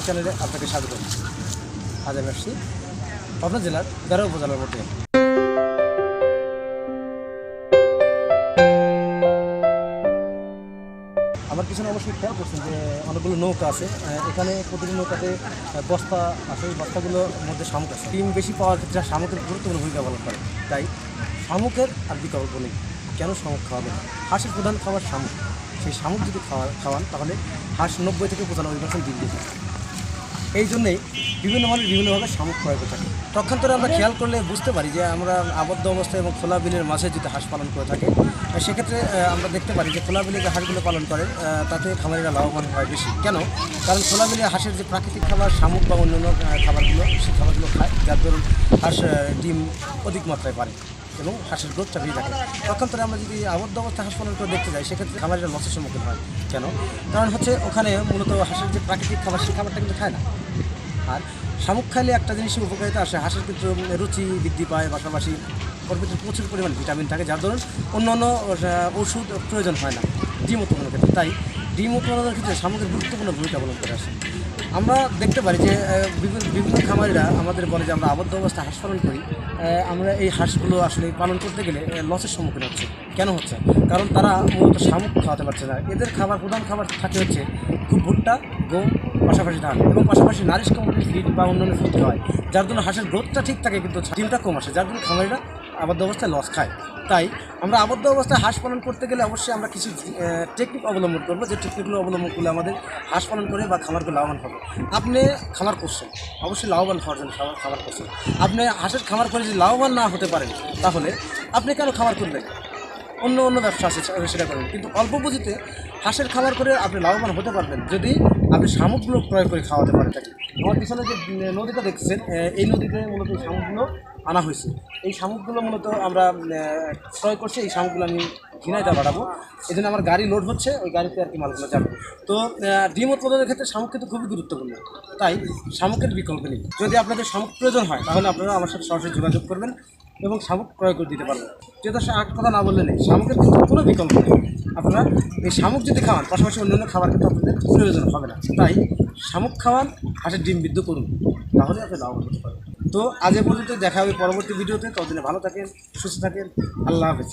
চ্যানেলে আপনাকে স্বাগত। আজ আমি আসছি পাবনা জেলার গারো উপজেলার মধ্যে। আমার পিছনে অবশ্যই খেয়াল করছেন যে অনেকগুলো নৌকা আছে। এখানে প্রতিটি নৌকাতে বস্তা আছে। এই বস্তাগুলোর মধ্যে শামুক আছে। ডিম বেশি পাওয়ার ক্ষেত্রে শামুকের গুরুত্বপূর্ণ ভূমিকা পালন করে। তাই শামুকের আর বিকল্প নেই। কেন শামুক খাওয়াবেন? হাঁসের প্রধান খাবার শামুক। সেই শামুক যদি খাওয়ান তাহলে হাঁস 90 থেকে 95% ডিম দিতে। এই জন্যেই বিভিন্ন মানুষ বিভিন্নভাবে শামুক ক্রয় করে থাকে। পক্ষান্তরে আমরা খেয়াল করলে বুঝতে পারি যে আমরা আবদ্ধ অবস্থায় এবং খোলা বিলের মাঝে যদি হাঁস পালন করে থাকে, সেক্ষেত্রে আমরা দেখতে পারি যে খোলা বিলে যে হাঁসগুলো পালন করে তাতে খামারিরা লাভবান হয় বেশি। কেন? কারণ খোলা বিলে হাঁসের যে প্রাকৃতিক খাবার শামুক বা অন্যান্য খাবারগুলো, সেই খাবারগুলো খায়, যার দরুন হাঁস ডিম অধিক মাত্রায় পারে এবং হাঁসের গ্রোথটা বেড়ে থাকে। পক্ষান্তরে আমরা যদি আবদ্ধ অবস্থায় হাঁস পালন করে দেখতে যাই, সেক্ষেত্রে খামারিরা লসের সম্মুখীন হয়। কেন? কারণ হচ্ছে ওখানে মূলত হাঁসের যে প্রাকৃতিক খাবার, সেই খাবারটা কিন্তু খায় না। আর শামুক খাইলে একটা জিনিসের উপকারিতা আসে, হাঁসের কিন্তু রুচি বৃদ্ধি পায়, পাশাপাশি ওর ভিতরে প্রচুর পরিমাণ ভিটামিন থাকে, যার ধরুন অন্যান্য ওষুধ প্রয়োজন হয় না ডিম উৎপাদনের ক্ষেত্রে। তাই ডিম উৎপাদনের ক্ষেত্রে শামুকের গুরুত্বপূর্ণ ভূমিকা পালন করে আসে। আমরা দেখতে পারি যে বিভিন্ন খামারিরা আমাদের বলে যে আমরা আবদ্ধ অবস্থায় হাঁস পালন করি, আমরা এই হাঁসগুলো আসলে পালন করতে গেলে লসের সম্মুখীন হচ্ছে। কেন হচ্ছে? কারণ তারা মূলত শামুক খাওয়াতে পারছে না। এদের প্রধান খাবার থাকে হচ্ছে খুব ভুট্টা, গম, পাশাপাশি ধান এবং পাশাপাশি নারিশ কোম্পানির ফিড বা অন্যান্য ফিড হয়, যার জন্য হাঁসের গ্রোথটা ঠিক থাকে কিন্তু ডিমটা কম আসে, যার জন্য খামারিরা আবদ্ধ অবস্থায় লস খায়। তাই আমরা আবদ্ধ অবস্থায় হাঁস পালন করতে গেলে অবশ্যই আমরা কিছু টেকনিক অবলম্বন করবো, যে টেকনিকগুলো অবলম্বন করলে আমাদের হাঁস পালন করে বা খামারগুলো লাভবান হবে। আপনি খামার করছেন, অবশ্যই লাভবান হওয়ার জন্য খামার করছেন। আপনি হাঁসের খামার করে যদি লাভবান না হতে পারেন, তাহলে আপনি কেন খামার করবেন? অন্য ব্যবসা আছে, সেটা করেন। কিন্তু অল্প পুঁজিতে হাঁসের খামার করে আপনি লাভবান হতে পারবেন যদি আপনি শামুকগুলো ক্রয় করে খাওয়াতে পারেন থাকি। আমার পিছনে যে নদীটা দেখছেন, এই নদীতে মূলত এই শামুকগুলো আনা হয়েছে। এই শামুকগুলো মূলত আমরা ক্রয় করছি। এই শামুকগুলো আমি ঝিনাইদা বাড়াবো, এই জন্য আমার গাড়ি লোড হচ্ছে, ওই গাড়িতে আর কি মালগুলো যাবে। তো ডিম উৎপাদনের ক্ষেত্রে শামুক কিন্তু খুবই গুরুত্বপূর্ণ। তাই শামুকের বিকল্প নেই। যদি আপনাদের শামুক প্রয়োজন হয়, তাহলে আপনারা আমার সাথে সরাসরি যোগাযোগ করবেন এবং শামুক ক্রয় করে দিতে পারবেন। যেহেতু এক কথা না বললে নেই, শামুকের কিন্তু কোনো বিকল্প নেই। আপনারা এই শামুক যদি খাওয়ান, পাশাপাশি অন্যান্য খাবার কিন্তু আপনাদের প্রয়োজন হবে না। তাই শামুক খাওয়ান, হাঁসের ডিম বৃদ্ধ করুন, তাহলে আপনি লাভবান হতে পারবেন। তো আজ এ পর্যন্ত, দেখা হবে পরবর্তী ভিডিওতে। ততদিনে ভালো থাকেন, সুস্থ থাকেন। আল্লাহ হাফেজ।